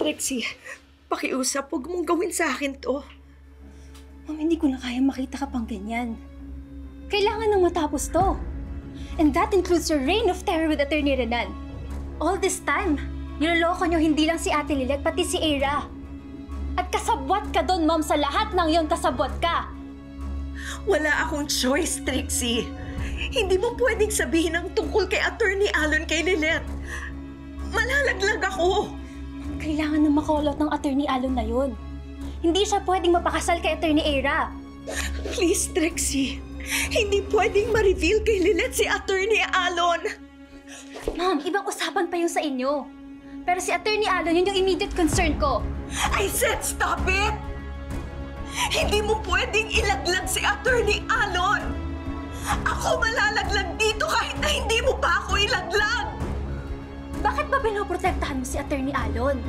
Trixie, pakiusap, huwag mong gawin sa akin to. Ma'am, hindi ko na kaya makita ka pang ganyan. Kailangan nang matapos to. And that includes your reign of terror with Attorney Renan. All this time, niloloko nyo hindi lang si Ate Lilet, pati si Eira. At kasabwat ka doon, ma'am, sa lahat ng yon kasabwat ka. Wala akong choice, Trixie. Hindi mo pwedeng sabihin ang tungkol kay Attorney Alon kay Lilet. Malalaglag ako. Kailangan na makolot ng Attorney Alon na yun. Hindi siya pwedeng mapakasal kay Attorney Eira. Please, Trixie. Hindi pwedeng ma-reveal kay Lilet si Attorney Alon. Ma'am, ibang usapan pa yun sa inyo. Pero si Attorney Alon, yun yung immediate concern ko. I said stop it! Hindi mo pwedeng ilaglag si Attorney Alon. Ako malalaglag dito kahit na hindi mo pa ako ilaglag. Bakit ba pinoprotektahan mo si Attorney Alon?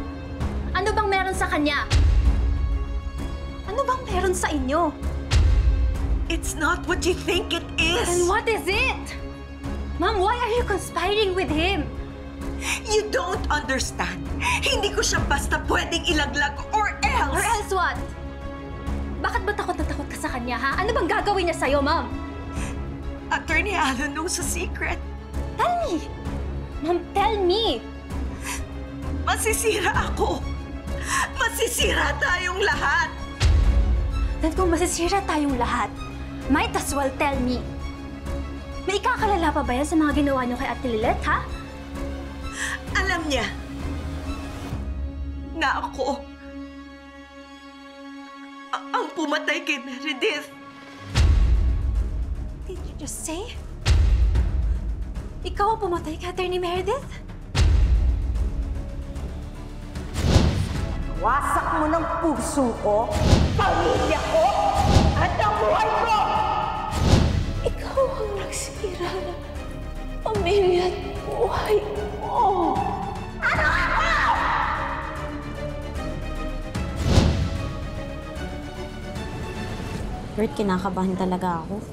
Ano bang meron sa kanya? Ano bang meron sa inyo? It's not what you think it is. And what is it? Ma'am, why are you conspiring with him? You don't understand. Hindi ko siya basta pwedeng ilaglag or else. Or else what? Bakit ba takot na takot ka sa kanya, ha? Ano bang gagawin niya sa'yo, ma'am? Attorney Alon knows a secret. Tell me! Ma'am, tell me! Masisira ako. Masisira tayong lahat. Then kung masisira tayong lahat, might as well tell me. May ikakalala pa ba yan sa mga ginawa niyo kay Ate Lilet, ha? Alam niya na ako ang pumatay kay Meredith. Did you just say? Ikaw ang pumatay kay Attorney Meredith? Wasak mo ng puso ko, pamilya ko, at ang buhay ko! Ikaw ang nagsira ng pamilya at buhay mo. Ano ako? Bert, kinakabahan talaga ako.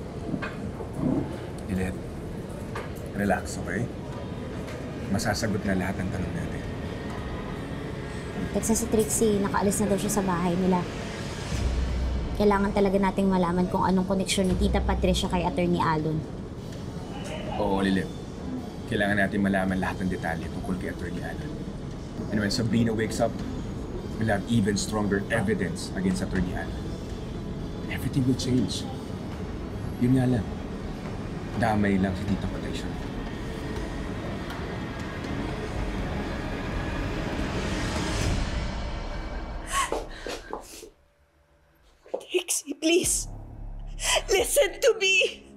Lilet, relax, okay? Masasagot na lahat ng tanong natin. Text na si Trixie, nakaalis na daw siya sa bahay nila. Kailangan talaga nating malaman kung anong koneksyon ni Tita Patricia kay Attorney Alon. Oo, Lilet. Kailangan natin malaman lahat ng detalye tungkol kay Attorney Alon. And when Sabrina wakes up, we'll have even stronger evidence against Attorney Alon. Everything will change. Yun nga lang. Damay lang si Tita Patricia. Trixie, please. Listen to me.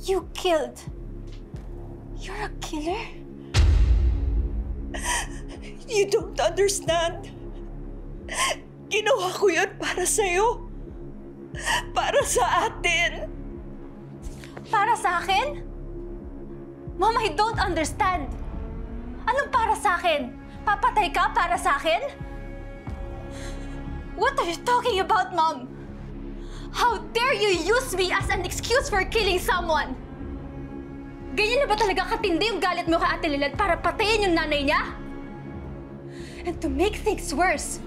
You killed. You're a killer? You don't understand. Ginawa ko yun para sa'yo. Para sa atin. Para sa akin? Mom, I don't understand. Anong para sa akin? Papatay ka para sa akin? What are you talking about, Mom? How dare you use me as an excuse for killing someone? Ganyan na ba talaga katindi yung galit mo kay Ate Lilet para patayin yung nanay niya? And to make things worse,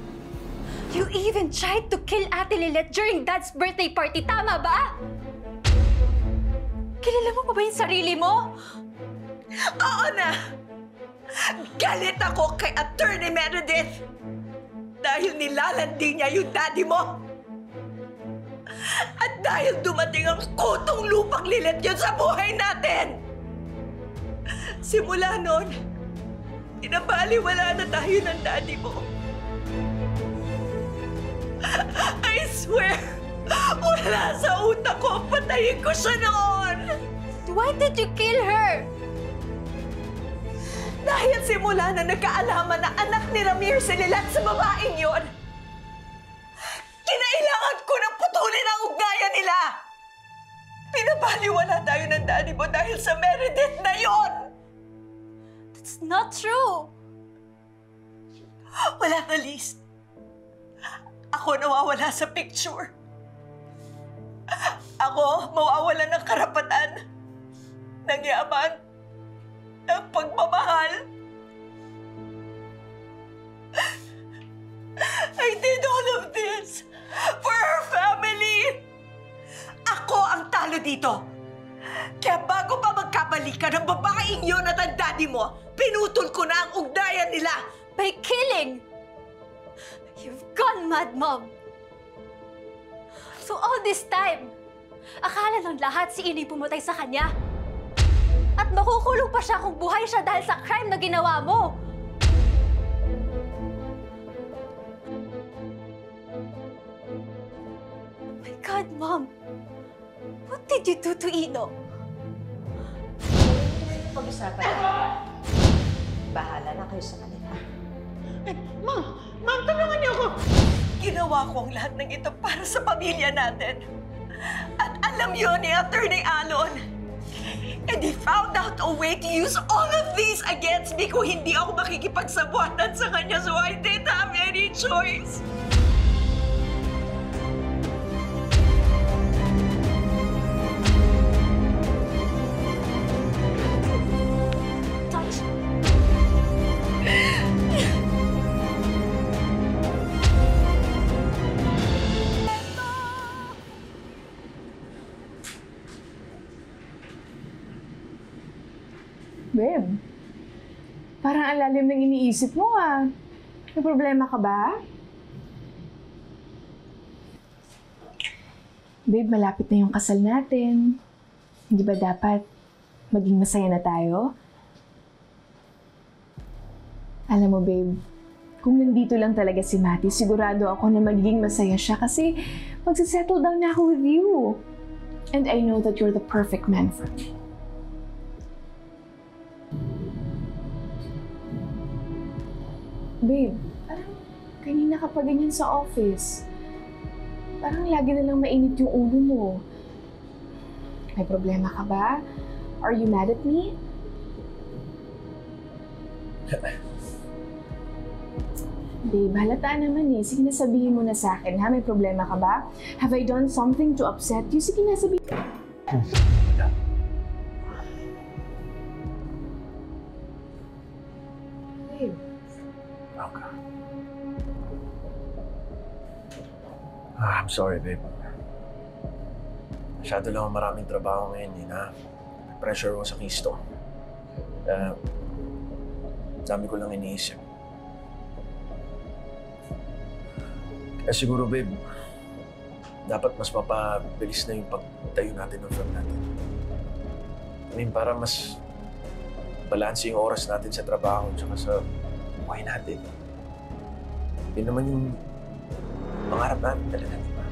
you even tried to kill Ate Lilet during Dad's birthday party, tama ba? Kilala mo pa ba yung sarili mo? Oo na! Galit ako kay Attorney Meredith! Dahil nilalandi niya yung daddy mo! At dahil dumating ang kutong lupang Lilet yun sa buhay natin! Simula noon, pinabaliwala na tayo ng daddy mo. I swear, wala sa utak ko, patayin ko siya noon! Why did you kill her? Dahil simula na nagkaalaman na anak ni Ramir si Lilet sa babaeng yon, kinailangan ko ng putulin ang ugnayan nila! Pinabaliwala tayo ng daddy mo dahil sa Meredith na yon! That's not true! Wala na, Liz. Ako nawawala sa picture. Ako mawawala ng karapatan, ng yaman, ng pagmamahal. Alo dito. Kaya bago pa magkabalikan ng babaeng yun at ang daddy mo, pinutol ko na ang ugnayan nila. By killing! You've gone mad, Mom! So all this time, akala ng lahat si Inay pumatay sa kanya. At makukulong pa siya kung buhay siya dahil sa crime na ginawa mo. My God, Mom! What did you do to Ino? Pag-usapan natin. Bahala na kayo sa kanila. Ma'am, tulungan niyo ako! Ginawa ko ang lahat ng ito para sa pamilya natin. At alam yun ni Attorney Alon. And he found out a way to use all of these against me kung hindi ako makikipagsabuatan sa kanya, so I didn't have any choice. Touch! Babe, parang ang lalim ng iniisip mo ah. May problema ka ba? Babe, malapit na yung kasal natin. Hindi ba dapat maging masaya na tayo? Alam mo babe, kung nandito lang talaga si Matty, sigurado ako na magiging masaya siya kasi magsasettle down na ako with you. And I know that you're the perfect man for me. Babe, parang kanina ka pa ganyan sa office. Parang lagi na lang mainit yung ulo mo. May problema ka ba? Are you mad at me? Babe, halata naman eh. Sige na sabihin mo na sa akin, ha? May problema ka ba? Have I done something to upset you? Sige na sabihin. Babe. Okay. I'm sorry, babe. Masyado lang maraming trabaho ngayon, yun ha. Pressure ko sa Keystone. Dami ko lang iniisip. Kaya siguro, babe, dapat mas mapabilis na yung pagtayo natin ng firm natin. I mean, para mas balanse yung oras natin sa trabaho at sa buhay natin. Yun naman yung pangarap natin talaga, di ba?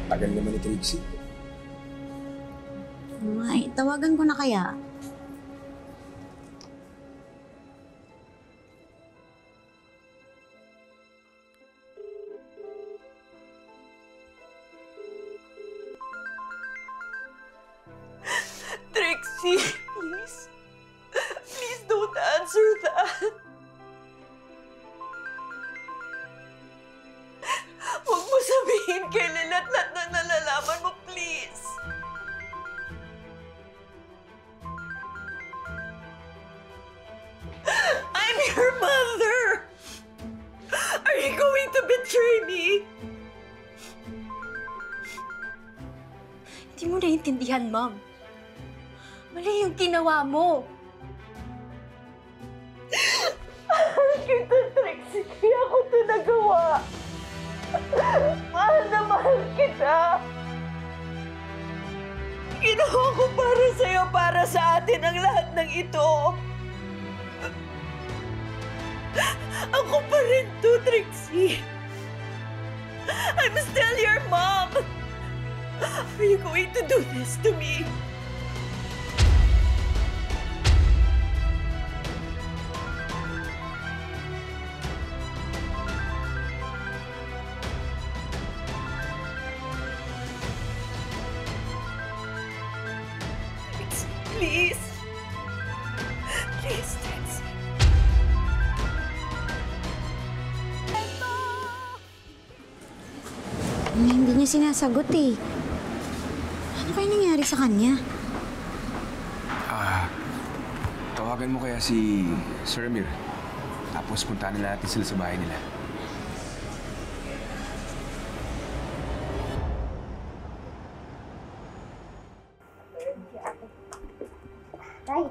Tagal naman ni Trixie. Ay, tawagan ko na kaya. Trixie, please. Please don't answer that. Huwag mo sabihin kay Lilat lahat na nalalaman mo, please. I'm your mother. Are you going to betray me? Hindi mo naiintindihan, Mom. Mali yung ginawa mo. Kita, Trixie. Kaya ako ito nagawa. Mahal na mahal kita. Ginawa ko para sa'yo, para sa atin ang lahat ng ito. Ako pa rin to, Trixie. I'm still your mom. Are you going to do this to me? Please. Please, Trixie. Hindi niya sinasagot eh. Ano kaya nangyari sa kanya? Tawagan mo kaya si Sir Amir. Tapos puntahan na natin sila sa bahay nila. Tay,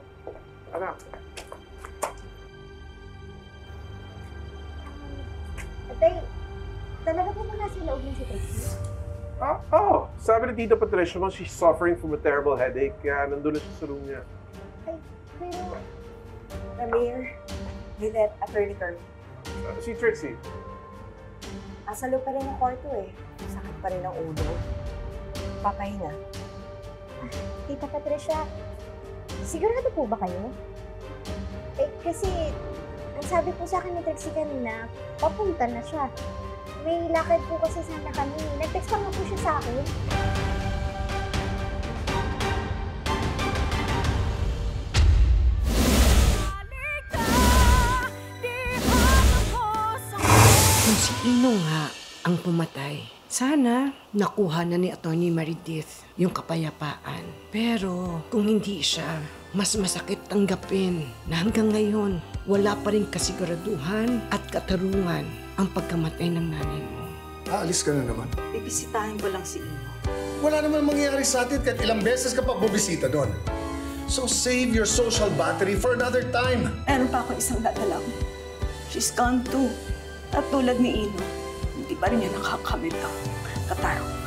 Anak, Tay, talaga po ba nasa loob ng si Trixie? sabi ni Tita Patricia mo, she's suffering from a terrible headache, kaya nandun na siya sa room niya. Ay, pero Amir, Lilette, Attorney Kirk. Si Trixie, Nasa loob pa rin ang kwarto eh. Sakit pa rin ang ulo. Papahinga. Tita Patricia, sigurado po ba kayo? Eh, kasi ang sabi po sa akin ni Trixie kanina, papunta na siya. May lakad po kasi sana kami. Nag-text pa nga po siya sa akin. Kung si Ino nga ang pumatay, sana nakuha na ni Atty. Meredith yung kapayapaan. Pero kung hindi siya, mas masakit tanggapin na hanggang ngayon wala pa rin kasiguraduhan at katarungan ang pagkamatay ng nanay mo. Aalis ka na naman. Bibisitahin ko lang si Ino. Wala naman mangyayari sa atin kahit ilang beses ka pa bubisita doon. So save your social battery for another time. Meron pa ako isang dadalang. She's gone too. At tulad ni Ino, hindi pa rin niya nakakamit ang kataro.